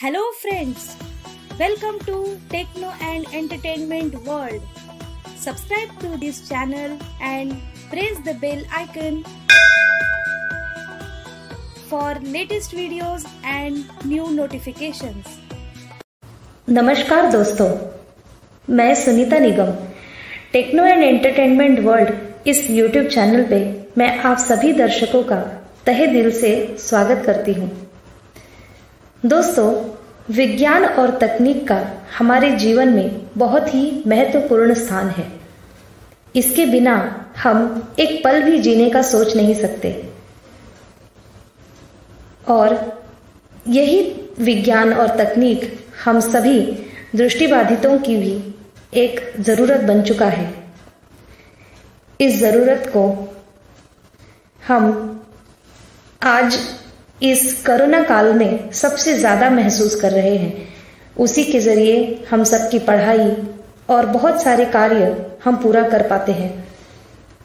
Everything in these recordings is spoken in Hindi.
Hello friends, welcome to Techno and Entertainment World. Subscribe to this channel and press the bell icon for latest videos and new notifications. नमस्कार दोस्तों, मैं सुनीता निगम टेक्नो एंड एंटरटेनमेंट वर्ल्ड इस YouTube चैनल पे मैं आप सभी दर्शकों का तहे दिल से स्वागत करती हूँ। दोस्तों, विज्ञान और तकनीक का हमारे जीवन में बहुत ही महत्वपूर्ण स्थान है। इसके बिना हम एक पल भी जीने का सोच नहीं सकते और यही विज्ञान और तकनीक हम सभी दृष्टिबाधितों की भी एक जरूरत बन चुका है। इस जरूरत को हम आज इस कोरोना काल में सबसे ज्यादा महसूस कर रहे हैं। उसी के जरिए हम सबकी पढ़ाई और बहुत सारे कार्य हम पूरा कर पाते हैं।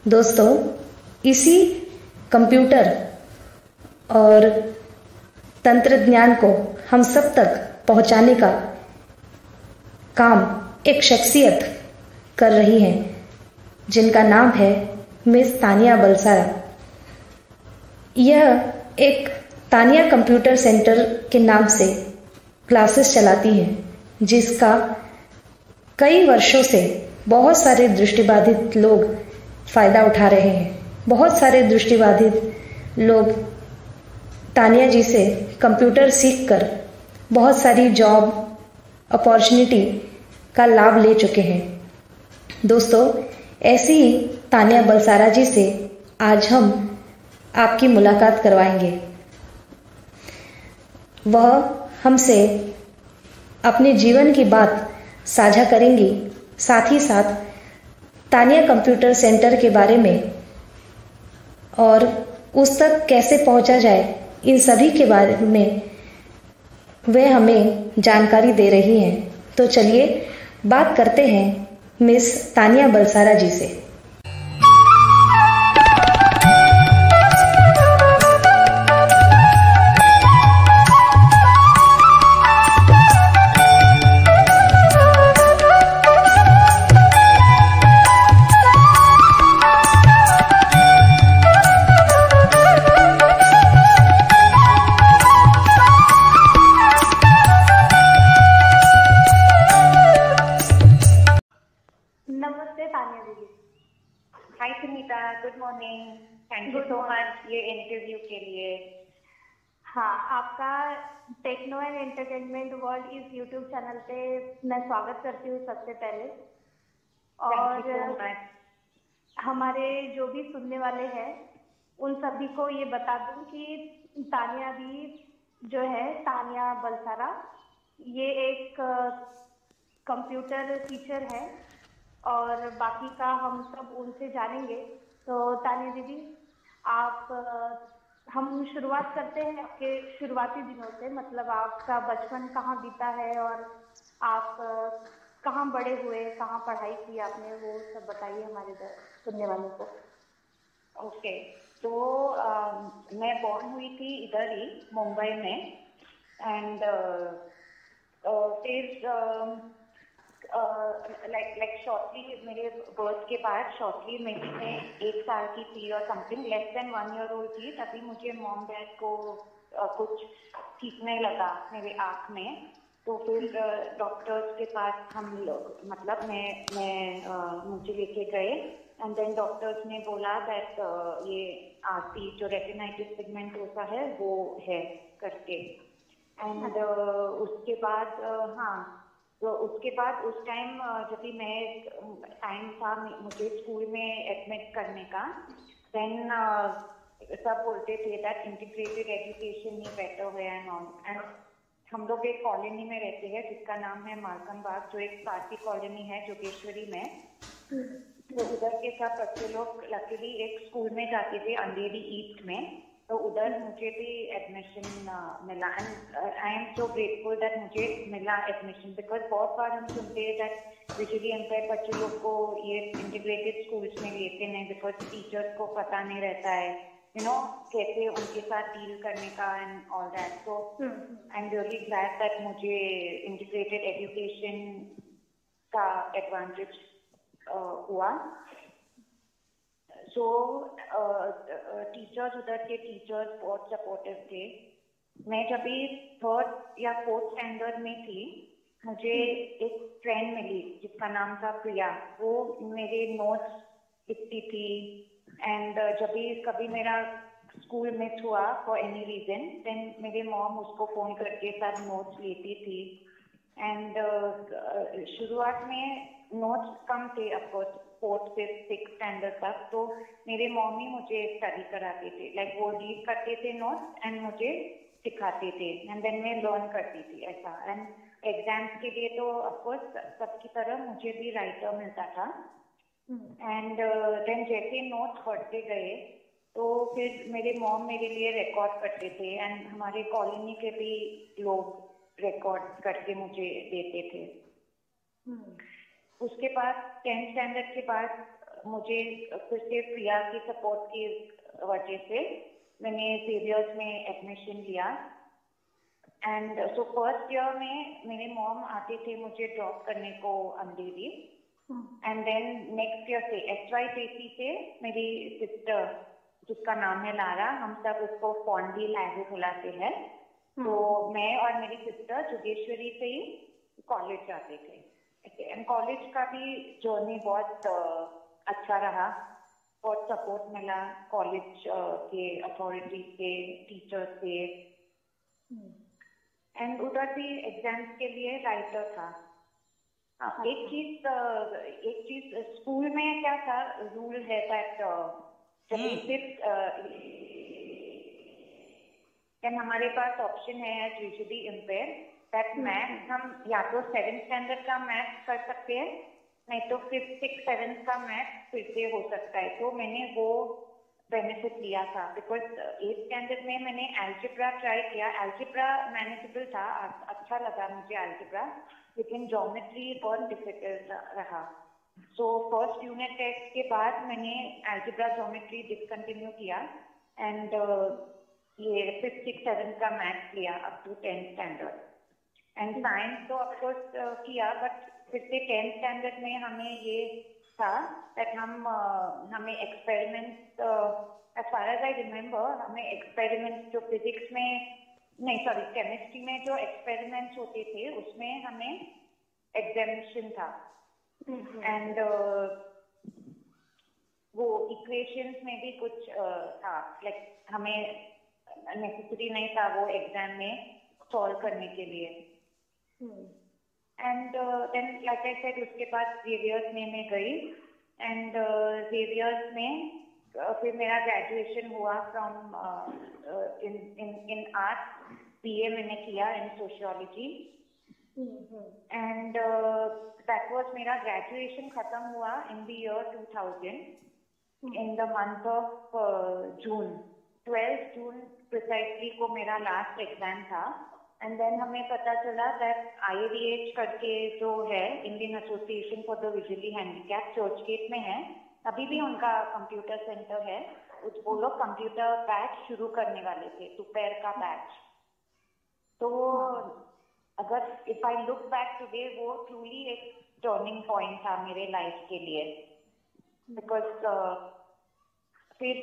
दोस्तों, इसी कंप्यूटर और तंत्रज्ञान को हम सब तक पहुंचाने का काम एक शख्सियत कर रही हैं, जिनका नाम है मिस तानिया बलसारा। यह एक तानिया कंप्यूटर सेंटर के नाम से क्लासेस चलाती हैं, जिसका कई वर्षों से बहुत सारे दृष्टिबाधित लोग फायदा उठा रहे हैं। बहुत सारे दृष्टिबाधित लोग तानिया जी से कंप्यूटर सीखकर बहुत सारी जॉब अपॉर्चुनिटी का लाभ ले चुके हैं। दोस्तों, ऐसी ही तानिया बलसारा जी से आज हम आपकी मुलाकात करवाएंगे। वह हमसे अपने जीवन की बात साझा करेंगी, साथ ही साथ तानिया कंप्यूटर सेंटर के बारे में और उस तक कैसे पहुंचा जाए, इन सभी के बारे में वे हमें जानकारी दे रही हैं। तो चलिए बात करते हैं मिस तानिया बलसारा जी से। नमस्ते तानिया दीदी। Hi Sunita, good morning. Thank you so much ये इंटरव्यू के लिए। हाँ, आपका टेक्नो एंड एंटरटेनमेंट वर्ल्ड इस यूट्यूब चैनल पे मैं स्वागत करती हूँ सबसे पहले। और हमारे जो भी सुनने वाले हैं उन सभी को ये बता दूँ कि तानिया दी जो है, तानिया बलसारा, ये एक कंप्यूटर टीचर है और बाकी का हम सब उनसे जानेंगे। तो तानिया दीदी, आप हम शुरुआत करते हैं आपके शुरुआती दिनों से। मतलब आपका बचपन कहाँ बीता है और आप कहाँ बड़े हुए, कहाँ पढ़ाई की आपने, वो सब बताइए हमारे सुनने वालों को। ओके, तो मैं बॉर्न हुई थी इधर ही मुंबई में। एंड फिर लाइक शॉर्टली मेरे बर्थ के बाद शॉर्टली मैं 1 साल की थी और something, less than 1 year old थी, तभी मुझे मॉम डैड को कुछ दिखने लगा मेरे आँख में। तो फिर डॉक्टर्स के पास हम लोग, मतलब मुझे लेके गए। एंड देन डॉक्टर्स ने बोला दैट ये आरटी जो रेटिनाइटिस पिगमेंटोसा है वो है करके। एंड उसके बाद हाँ, तो उसके बाद उस टाइम जब भी मैं टाइम था मुझे स्कूल में एडमिट करने का, देन सब बोलते थे that integrated education he better way and all. And हम लोग एक कॉलोनी में रहते हैं जिसका नाम है मालकन बाग, जो एक पार्टी कॉलोनी है जोगेश्वरी में। तो उधर के सब बच्चे लोग लकीली एक स्कूल में जाते थे, अंधेरी ईस्ट में। तो उधर मुझे भी एडमिशन मिला। And I am so grateful that मुझे मिला एडमिशन, बिकॉज बहुत बार हम सुनते हैं दैट विजुअली इम्पेयर्ड बच्चे लोग को ये इंटीग्रेटेड स्कूल्स में लेते नहीं, बिकॉज टीचर्स को पता नहीं रहता है कैसे उनके साथ डील करने का and all that. So I am really glad that मुझे इंटीग्रेटेड एजुकेशन का एडवांटेज हुआ. सो टीचर्स, उधर के टीचर्स बहुत सपोर्टिव थे. मैं जब भी 3rd या 4th स्टैंडर्ड में थी, मुझे एक फ्रेंड मिली जिसका नाम था प्रिया. वो मेरे नोट्स लिखती थी एंड जब भी कभी मेरा स्कूल मिस हुआ फॉर एनी रीजन, देन मेरे मॉम उसको फोन करके सब नोट्स लेती थी. एंड शुरुआत में नोट्स कम थे ऑफकोर्स 4th से 6th स्टैंडर्ड तक. तो मेरे मॉम ही मुझे स्टडी कराते थे. लाइक वो रीड करते थे नोट्स एंड मुझे सिखाते थे एंड देन मैं लर्न करती थी ऐसा. एंड एग्जाम्स के लिए तो ऑफकोर्स सबकी तरह मुझे भी राइटर मिलता था. एंड देन जैसे नोट्स बढ़ते गए तो फिर मेरे मॉम मेरे लिए रिकॉर्ड करते थे एंड हमारे कॉलोनी के भी लोग रिकॉर्ड करके मुझे देते थे. उसके बाद 10th स्टैंडर्ड के बाद मुझे फिर से प्रिया की सपोर्ट की वजह से मैंने जेवियर्स में एडमिशन लिया. एंड सो फर्स्ट ईयर में मेरे मॉम आते थे मुझे ड्रॉप करने को अंधेरी. एंड देन नेक्स्ट ईयर से SYJC से मेरी सिस्टर जिसका नाम है लारा, हम सब उसको फॉन्डी लैगो बुलाते हैं. तो मैं और मेरी सिस्टर जोगेश्वरी से ही कॉलेज जाते थे. एंड कॉलेज का भी जर्नी बहुत अच्छा रहा. बहुत सपोर्ट मिला कॉलेज के अथॉरिटी से, टीचर से. एंड उधर भी एग्जाम्स के लिए राइटर था. एक चीज स्कूल में क्या था, रूल है दैट जब हमारे पास ऑप्शन है as usually impair that math हम या तो 7th स्टैंडर्ड का मैथ कर सकते हैं, नहीं तो 5th 6th 7th का मैथ फिर से हो सकता है. तो मैंने वो बेनिफिट लिया था बिकॉज 8th स्टैंडर्ड में मैंने एल्जेब्रा ट्राई किया. एल्जेब्रा मैनेजेबल था, अच्छा लगा मुझे एल्जेब्रा, लेकिन ज्योमेट्री बहुत डिफिकल्ट रहा. सो फर्स्ट यूनिट टेस्ट के बाद मैंने एल्जेब्रा ज्योमेट्री डिसकंटिन्यू किया एंड ये 5th 6th 7th का मैथ लिया up to 10th standard. And science तो ऑफकोर्स किया, बट फिर से 10th स्टैंडर्ड में हमें ये था दैट हमें experiment, as far as I remember, हमें एक्सपेरिमेंट जो फिजिक्स में नहीं सॉरी केमिस्ट्री में जो एक्सपेरिमेंट्स होते थे उसमें हमें एग्जामिनेशन था. एंड वो इक्वेशंस में भी कुछ था, लाइक हमें नेसेसरी नहीं था वो एग्जाम में सॉल्व करने के लिए. And then like I said उसके बाद जेवियर्स में मैं गई एंड जेवियर्स में फिर मेरा ग्रेजुएशन हुआ फ्रॉम इन आर्ट्स. BA मैंने किया इन सोशियोलॉजी एंड दैट वाज मेरा ग्रेजुएशन खत्म हुआ in the year 2000 in the month of June. 12 June precisely को मेरा लास्ट एग्जाम था. एंड देन हमें पता चला दैट IADH करके जो है Indian association for the visually handicap Churchgate में है, अभी भी उनका कंप्यूटर सेंटर है. वो लोग कंप्यूटर बैच शुरू करने वाले थे, दोपहर का बैच. तो अगर if I look back today, वो ट्रूली एक टर्निंग पॉइंट था मेरे लाइफ के लिए. बिकॉज फिर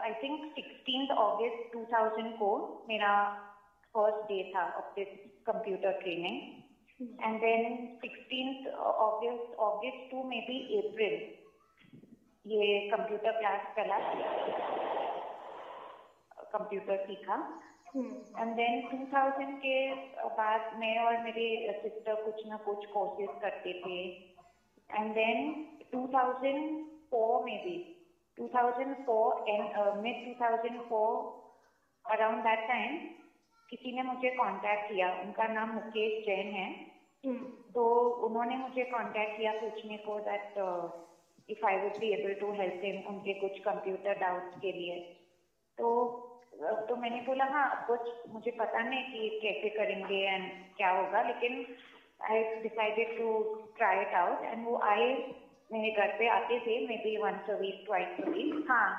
आई थिंक 16th अगस्त 2000 को मेरा फर्स्ट डे था of this computer training. And then 16th August to may be April ये कंप्यूटर क्लास चला, कंप्यूटर सीखा. एंड देन 2000 के बाद मैं और मेरे सिस्टर कुछ ना कुछ कोर्सेज करते थे. एंड देन 2004 में भी 2004 and mid 2004 around that time किसी ने मुझे कांटेक्ट किया. उनका नाम मुकेश जैन है. तो उन्होंने मुझे कांटेक्ट किया पूछने को that if I would be able to help him उनके कुछ कंप्यूटर डाउट्स के लिए. तो मैंने बोला हाँ, कुछ मुझे पता नहीं कि कैसे करेंगे एंड क्या होगा, लेकिन I decided to try it out. And वो आए, मेरे घर पे आते थे, maybe once a week, twice a week. हाँ,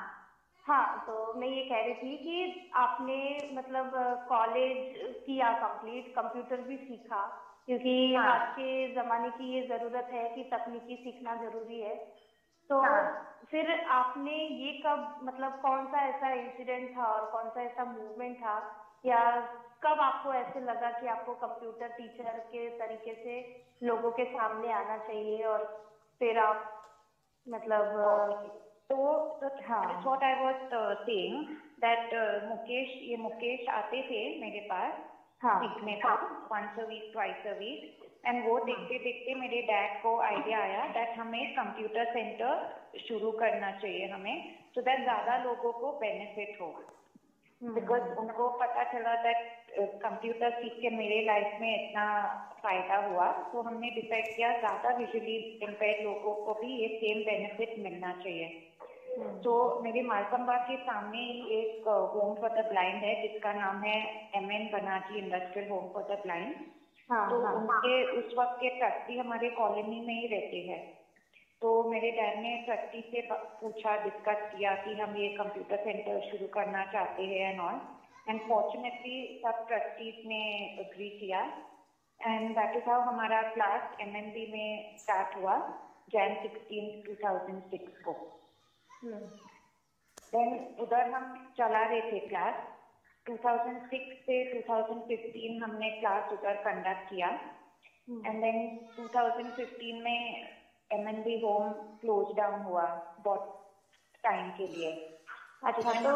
हाँ, तो मैं ये कह रही थी कि आपने मतलब कॉलेज किया कंप्लीट, कंप्यूटर भी सीखा, क्योंकि हाँ आज के ज़माने की ये ज़रूरत है कि तकनीकी सीखना ज़रूरी है। तो हाँ। फिर आपने ये कब मतलब कौन सा ऐसा इंसिडेंट था और कौन सा ऐसा मूवमेंट था, या कब आपको ऐसे लगा कि आपको कंप्यूटर टीचर के तरीके से लोगों के सामने आना चाहिए, और फिर आप मतलब Okay. तो हाँ what I was saying that Mukesh आते थे मेरे पास हाँ सीखने को once a week, twice a week, and वो देखते देखते मेरे डैड को आइडिया आया दैट हमें कंप्यूटर सेंटर शुरू करना चाहिए हमें, सो दैट ज़्यादा लोगों को बेनिफिट हो। बिकॉज उनको पता चला दैट कंप्यूटर सीख के मेरे लाइफ में इतना फायदा हुआ, तो हमने डिसाइड किया ज़्यादा विजुअली इम्पेयर्ड लोगों को भी ये सेम बेनिफिट मिलना चाहिए। तो मेरे मालकम बाग के सामने ही एक होम फॉर द ब्लाइंड है जिसका नाम है MN Banerjee industrial home for the blind. तो उनके उस वक्त के ट्रस्टी हमारे कॉलोनी में ही रहते हैं। तो मेरे डैड ने ट्रस्टी से पूछा, डिस्कस किया कि हम ये कंप्यूटर सेंटर शुरू करना चाहते हैं एंड ऑल, एंड फॉर्चुनेटली सब ट्रस्टीज ने एग्री किया, एंड दैट इज हाउ हमारा क्लास MNB में स्टार्ट हुआ Jan 16, 2006 को। देन उधर हम चला रहे थे क्लास, 2006 से 2015 हमने क्लास उधर कंडक्ट किया, एंड देन 2015 में MNB होम क्लोज डाउन हुआ बहुत टाइम के लिए। अच्छा, तो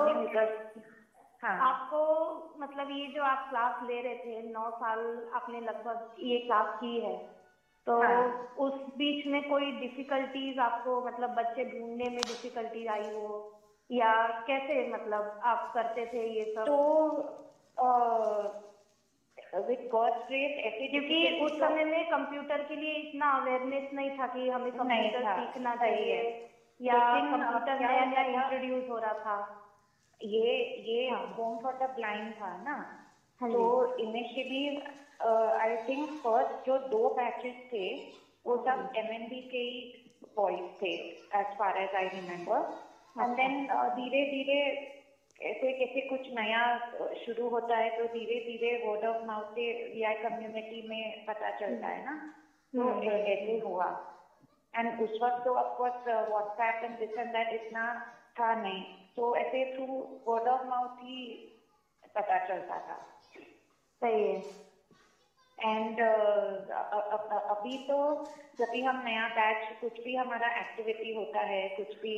हाँ आपको मतलब ये जो आप क्लास ले रहे थे 9 साल आपने लगभग ये क्लास की है, तो हाँ। उस बीच में कोई डिफिकल्टीज आपको मतलब बच्चे ढूंढने में डिफिकल्टीज आई हो, या कैसे मतलब आप करते थे ये सब? तो विद गॉड्स ग्रेस ऐसे, क्योंकि उस समय में कंप्यूटर के लिए इतना अवेयरनेस नहीं था कि हमें कंप्यूटर सीखना चाहिए, या कंप्यूटर नया नया इंट्रोड्यूस हो रहा था। ये होम फॉर द ब्लाइंड था ना, तो इनिशियली आई थिंक फर्स्ट जो 2 बैचेस थे वो सब MNB के ही बॉयज थे as far as I remember, and then धीरे धीरे कैसे कुछ नया शुरू होता है तो धीरे धीरे वर्ड ऑफ माउथ से VI कम्युनिटी में पता चलता है ना, तो ऐसे हुआ। एंड उस वक्त तो of course WhatsApp and this and that इतना था नहीं, तो ऐसे थ्रू वर्ड ऑफ माउथ ही पता चलता था। सही है। एंड अभी तो जब भी हम नया बैच, कुछ भी हमारा एक्टिविटी होता है, कुछ भी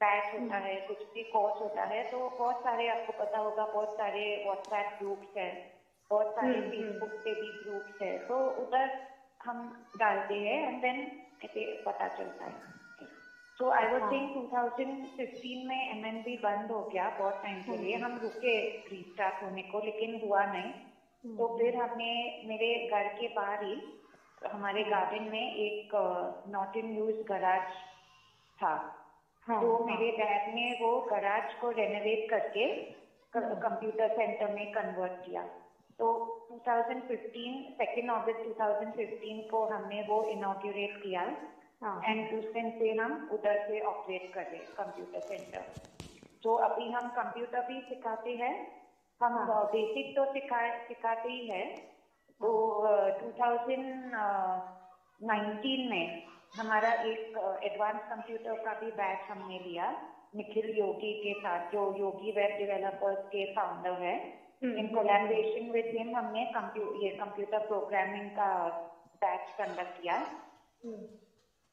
बैच होता है, कुछ भी कोर्स होता है, तो बहुत सारे, आपको पता होगा, बहुत सारे व्हाट्सएप ग्रुप्स हैं, बहुत सारे फेसबुक पे भी ग्रुप्स है, तो उधर हम डालते हैं एंड देन ऐसे पता चलता है। तो आई वाज सेइंग 2015 में MNB बंद हो गया बहुत टाइम के लिए, हम रुके रीस्टार्ट होने को, लेकिन हुआ नहीं। तो फिर हमने मेरे घर के बाहर ही हमारे गार्डन में एक नॉट इन यूज गराज था, तो मेरे डैड ने वो गराज को रेनोवेट करके कंप्यूटर सेंटर में कन्वर्ट किया। तो 2015 2 अगस्त 2015 को हमने वो इनॉग्रेट किया, एंड उस दिन से हम उधर से ऑपरेट कर रहे कंप्यूटर सेंटर। तो अभी हम कंप्यूटर भी सिखाते हैं, हम बेसिक तो सिखाते ही है। तो 2019 में हमारा एक एडवांस कंप्यूटर का भी बैच हमने लिया निखिल योगी के साथ, जो योगी वेब डेवलपर्स के फाउंडर है। इन कोलैबोरेशन विद हिम हमने कंप्यूटर प्रोग्रामिंग का बैच कंडक्ट किया।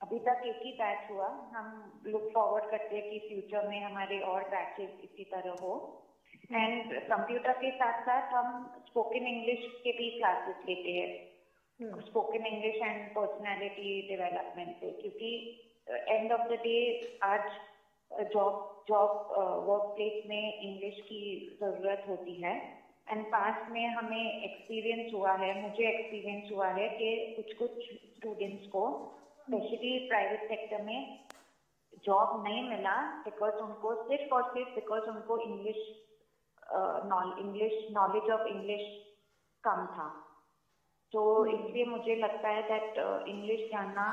अभी तक एक ही बैच हुआ, हम लुक फॉरवर्ड करते हैं कि फ्यूचर में हमारे और बैचेस इसी तरह हो। एंड कंप्यूटर के साथ साथ हम स्पोकन इंग्लिश के भी क्लासेस लेते हैं, spoken English and personality development पे, क्योंकि एंड ऑफ द डे आज जॉब वर्क प्लेस में इंग्लिश की ज़रूरत होती है। एंड पास्ट में हमें एक्सपीरियंस हुआ है, मुझे एक्सपीरियंस हुआ है कि कुछ स्टूडेंट्स को स्पेशली प्राइवेट सेक्टर में जॉब नहीं मिला बिकॉज उनको सिर्फ और सिर्फ बिकॉज उनको नॉलेज ऑफ इंग्लिश कम था। तो इसलिए मुझे लगता है दैट इंग्लिश जानना,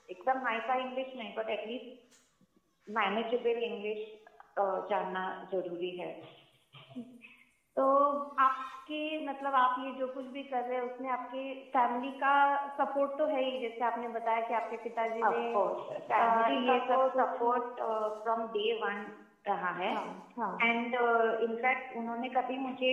एकदम हाई फाई इंग्लिश नहीं बट एटलीस्ट मैनेजेबल इंग्लिश जानना जरूरी है। तो आपके मतलब आप ये जो कुछ भी कर रहे हैं उसमें आपके फैमिली का सपोर्ट तो है ही, जैसे आपने बताया कि आपके पिताजी ने फैमिली का तो सपोर्ट फ्रॉम डे वन रहा है। एंड इनफैक्ट उन्होंने कभी मुझे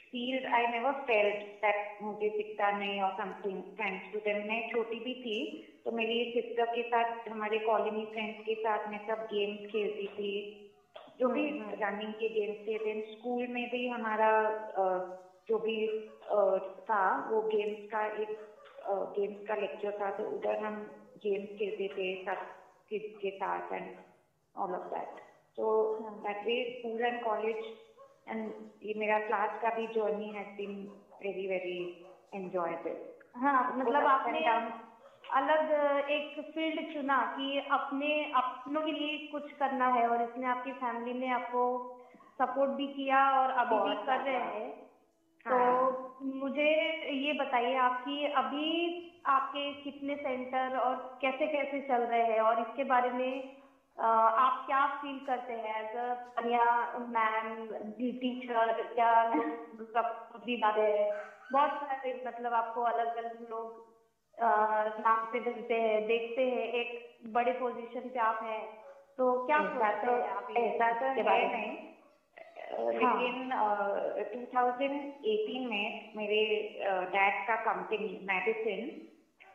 feel I never felt that मुझे दिखता नहीं और समथिंग, थैंक्स टू देम। मैं छोटी भी थी तो मेरी सिस्टर के साथ, हमारे कॉलोनी फ्रेंड्स के साथ मैं सब गेम्स खेलती थी, जो भी रनिंग के गेम्स थे। देन स्कूल में भी हमारा जो भी था वो गेम्स का लेक्चर था, तो उधर हम गेम्स खेलते थे सब किड्स के साथ and all of that. So that way school and college and ये मेरा क्लास का भी journey has been very very enjoyable. हाँ, मतलब आपने अलग एक फील्ड चुना कि अपनों के लिए कुछ करना है, और इसमें आपकी फैमिली ने आपको सपोर्ट भी किया और अभी भी कर रहे हैं। तो मुझे ये बताइए आपकी अभी आपके कितने सेंटर और कैसे कैसे चल रहे हैं, और इसके बारे में आप क्या फील करते हैं as a Tania ma'am, teacher, या भी बातें हैं बहुत सारे, मतलब आपको अलग अलग लोग नाम से मिलते हैं, देखते हैं, एक बड़े पोजीशन पे आप हैं, तो क्या सोचते हैं आप? ऐसा तो है नहीं, लेकिन 2018 में मेरे डैड का कंपनी मेडिसिन,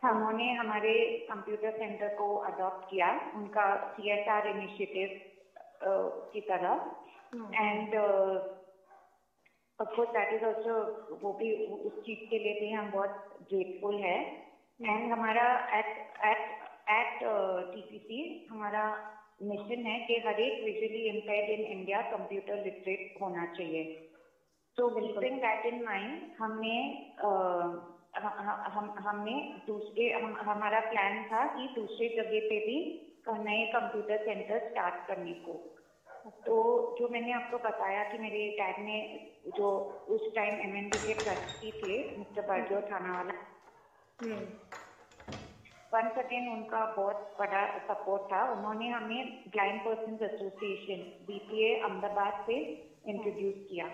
उन्होंने हमारे कंप्यूटर सेंटर को अडॉप्ट किया उनका CSR इनिशिएटिव की तरह। And of course that is also, वो भी उस चीज के लिए भी हम बहुत ग्रेटफुल है। एंड हमारा एट TPC हमारा मिशन है कि हर एक visually impaired in India computer literate होना चाहिए। तो कीपिंग दैट इन माइंड हमारा प्लान था कि दूसरे जगह पे भी नए कंप्यूटर सेंटर स्टार्ट करने को। तो जो मैंने आपको बताया कि मेरे डैड ने जो उस टाइम MND के ट्रस्टी थे मिस्टर बाजो थानावाला, वंस अगेन उनका बहुत बड़ा सपोर्ट था। उन्होंने हमें blind persons association BPA Ahmedabad से इंट्रोड्यूस किया।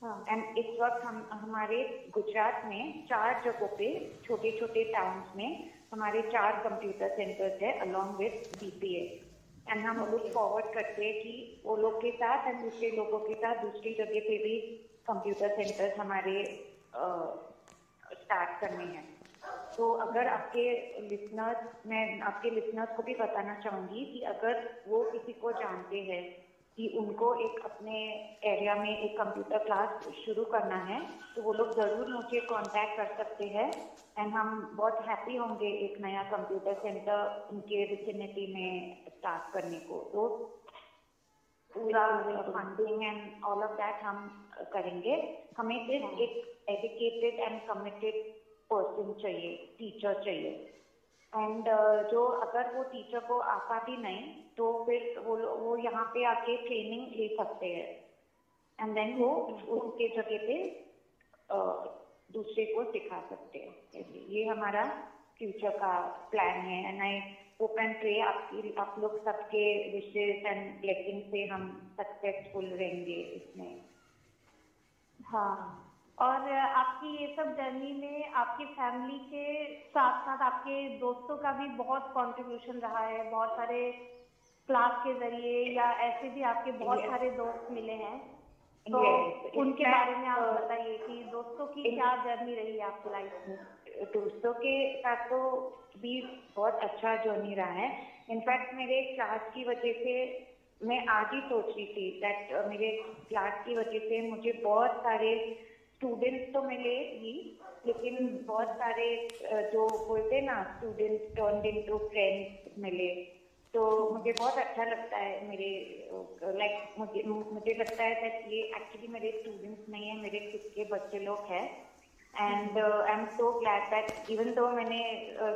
एंड इस वक्त हमारे गुजरात में 4 जगहों पे छोटे छोटे टाउन्स में हमारे 4 कंप्यूटर सेंटर्स है अलॉन्ग विद BPA। एंड हम लुक फॉरवर्ड करते हैं कि वो लोग के साथ एंड दूसरे लोगों के साथ दूसरी जगह पे भी कंप्यूटर सेंटर्स हमारे स्टार्ट करने हैं। तो अगर मैं आपके लिसनर्स को भी बताना चाहूँगी कि अगर वो किसी को जानते हैं कि उनको एक अपने एरिया में एक कंप्यूटर क्लास शुरू करना है, तो वो लोग ज़रूर मुझे कांटेक्ट कर सकते हैं। एंड हम बहुत हैप्पी होंगे एक नया कंप्यूटर सेंटर उनके विसिनिटी में स्टार्ट करने को। तो पूरा funding and all of that हम करेंगे। हमें सिर्फ एक एजुकेटेड एंड कमिटेड पर्सन चाहिए, टीचर चाहिए। एंड जो अगर वो टीचर को आता भी नहीं तो फिर वो यहाँ पे आके ट्रेनिंग ले सकते हैं एंड देन वो उनके जगह पे दूसरे को सिखा सकते हैं। ये हमारा फ्यूचर का प्लान है। And I hope and pray आप लोग सबके विशेस एंड ब्लेसिंग से हम सक्सेसफुल रहेंगे इसमें। हाँ, और आपकी ये सब जर्नी में आपकी फैमिली के साथ साथ आपके दोस्तों का भी बहुत कंट्रीब्यूशन रहा है। बहुत सारे क्लास के जरिए या ऐसे भी आपके बहुत सारे दोस्त मिले हैं, तो उनके बारे में आप बताइए कि दोस्तों की क्या जर्नी रही है आपकी लाइफ में? दोस्तों के साथ तो भी बहुत अच्छा जर्नी रहा है। इनफैक्ट मेरे क्लास की वजह से मैं आज ही सोच रही थी दैट मेरे क्लास की वजह से मुझे बहुत सारे स्टूडेंट्स तो मिले ही, लेकिन बहुत सारे जो बोलते ना स्टूडेंट्स टर्न्ड इनटू फ्रेंड्स मिले। तो मुझे बहुत अच्छा लगता है। मुझे लगता है कि ये एक्चुअली मेरे स्टूडेंट्स नहीं है, मेरे खुद के बच्चे लोग हैं। And I am so glad that even though मैंने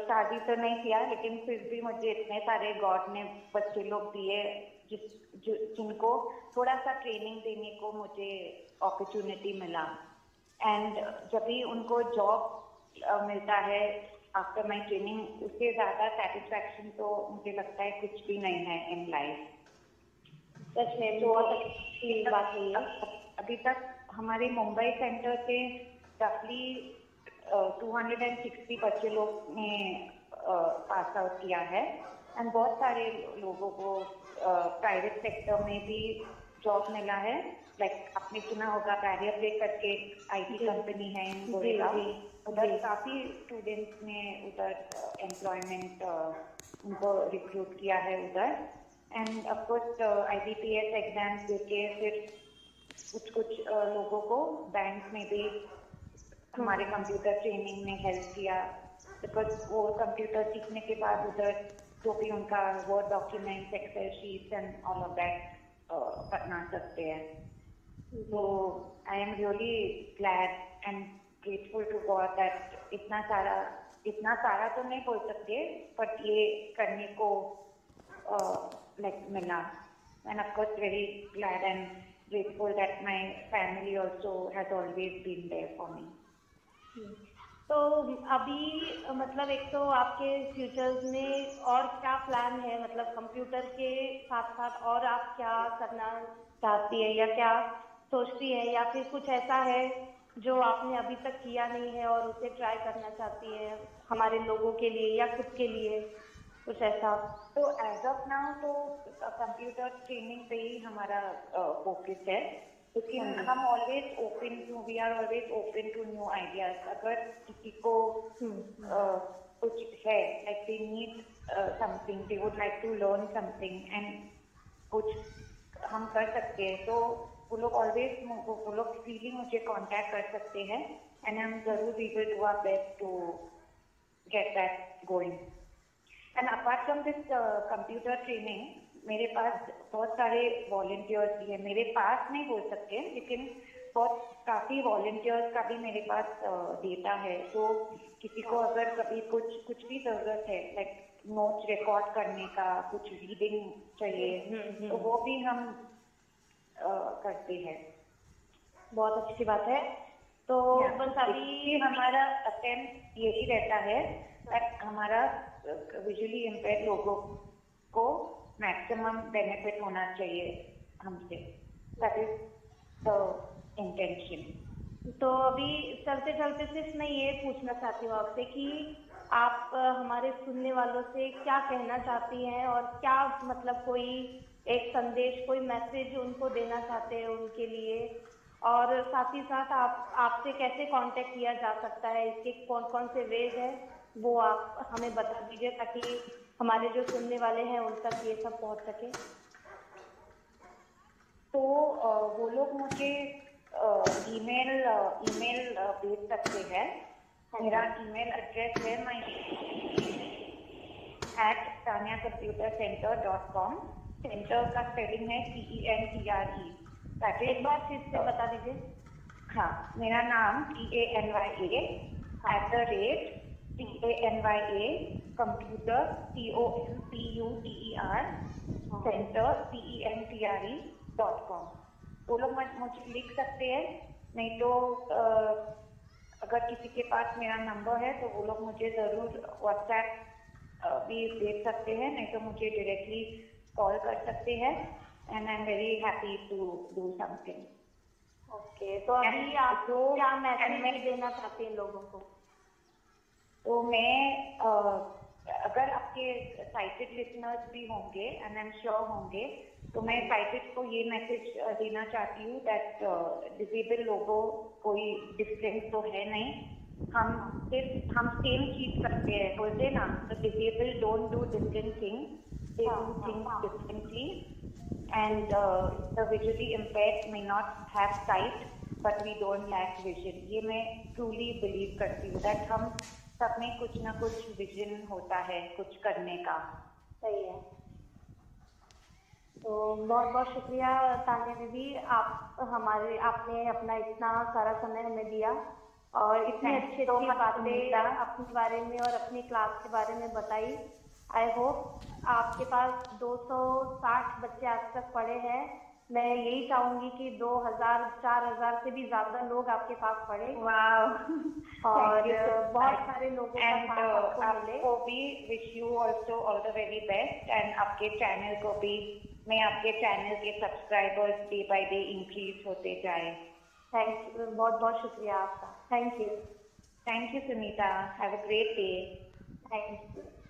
शादी तो नहीं किया, लेकिन फिर भी मुझे इतने सारे गॉड ने बच्चे लोग दिए जिनको थोड़ा सा ट्रेनिंग देने को मुझे अपॉर्चुनिटी मिला। एंड जब भी उनको जॉब मिलता है आफ्टर माई ट्रेनिंग, उससे ज़्यादा सेटिस्फैक्शन तो मुझे लगता है कुछ भी नहीं है इन लाइफ। सच में तो बहुत अच्छी बात है ये। अभी तक हमारे मुंबई सेंटर से रफली 260 बच्चे लोग ने पास आउट किया है एंड बहुत सारे लोगों को प्राइवेट सेक्टर में भी जॉब मिला है। लाइक आपने सुना होगा बैरियर ब्रेक करके आईटी कंपनी है इन गोरेगा, उधर काफी स्टूडेंट्स ने उधर एम्प्लॉयमेंट उनको रिक्रूट किया है उधर। एंड ऑफकोर्स IBPS एग्जाम्स देके फिर कुछ लोगों को बैंक में भी हमारे कंप्यूटर ट्रेनिंग में हेल्प किया, बिकॉज वो कंप्यूटर सीखने के बाद उधर जो भी उनका word documents, excel sheets and all of that बना सकते हैं। तो I am really glad and grateful to God that इतना सारा तो नहीं बोल सकते बट ये करने को लाइक मिला। And of course very glad and grateful that my family also has always been there for me. तो अभी मतलब एक तो आपके फ्यूचर्स में और क्या प्लान है, मतलब कंप्यूटर के साथ साथ और आप क्या करना चाहती है या क्या सोचती है, या फिर कुछ ऐसा है जो आपने अभी तक किया नहीं है और उसे ट्राई करना चाहती है हमारे लोगों के लिए या खुद के लिए, कुछ ऐसा? तो एज ऑफ नाउ तो कंप्यूटर ट्रेनिंग पे ही हमारा फोकस है, क्योंकि हम always open to new ideas. अगर किसी को कुछ है like they need something, they would like to learn something and कुछ हम कर सकते हैं, तो वो लोग फ्रीली मुझे कांटेक्ट कर सकते हैं एंड हम जरूर we will do our best to get that going. And apart from this computer training मेरे पास बहुत सारे वॉलंटियर्स भी हैं। मेरे पास नहीं बोल सकते लेकिन काफ़ी वॉलंटियर्स का भी मेरे पास डेटा है। तो किसी को अगर कभी कुछ भी ज़रूरत है लाइक नोट्स रिकॉर्ड करने का, कुछ रीडिंग चाहिए तो वो भी हम करते हैं। बहुत अच्छी बात है। तो बस अभी हमारा अटेम्प्ट यही रहता है कि हमारा विजुअली इम्पेयर्ड लोगों को मैक्सिमम बेनिफिट होना चाहिए हमसे, दैट इज द इंटेंशन। तो अभी चलते चलते सिर्फ मैं ये पूछना चाहती हूँ आपसे कि आप हमारे सुनने वालों से क्या कहना चाहती हैं और क्या मतलब कोई एक संदेश, कोई मैसेज उनको देना चाहते हैं उनके लिए, और साथ ही साथ आपसे कैसे कांटेक्ट किया जा सकता है, इसके कौन कौन से वेज है वो आप हमें बता दीजिए ताकि हमारे जो सुनने वाले हैं उन तक ये सब पहुंच सके। तो वो लोग मुझे ईमेल भेज सकते हैं। मेरा ईमेल एड्रेस है taniacomputercenter.com। सेंटर का स्पेलिंग है CENTRE। एक बार फिर से बता दीजिए। हाँ, मेरा नाम TANYA @TANYA computer COMPUTER centre CENTRE.com। वो लोग मुझे लिख सकते हैं, नहीं तो अगर किसी के पास मेरा नंबर है तो वो लोग मुझे ज़रूर व्हाट्सएप भी भेज सकते हैं, नहीं तो मुझे डायरेक्टली कॉल कर सकते हैं and I am very happy to do something. Okay, तो अभी आप क्या मैसेज देना चाहते हैं लोगों को? तो मैं अगर आपके साइटेड लिसनर्स भी होंगे एंड आई एम श्योर होंगे, तो मैं साइटेड को ये मैसेज देना चाहती हूँ दैट डिसेबल लोगों कोई डिफरेंस तो है नहीं, हम सेम चीज करते हैं, बोलते ना, तो disable don't do different things, they do things differently and the visually impaired may not have sight but we don't lack vision. ये मैं ट्रूली बिलीव करती हूँ दैट हम सब में कुछ ना कुछ विजन होता है कुछ करने का। सही है। तो बहुत बहुत शुक्रिया तानिया दीदी, आपने अपना इतना सारा समय हमें दिया और इतनी अच्छी बातें अपने बारे में और अपनी क्लास के बारे में बताई। आई होप आपके पास 260 बच्चे आज तक पढ़े हैं। मैं यही चाहूंगी कि 2000-4000 से भी ज्यादा लोग आपके पास पढ़े। वाव, और बहुत सारे लोगों का साथ आपको मिले। आपको भी wish you also all the very best and आपके चैनल को भी मैं आपके चैनल के subscribers day by day increase होते जाए। थैंक यू, बहुत बहुत शुक्रिया आपका। Thank you. Thank you Sunita, have a great day. Thank you.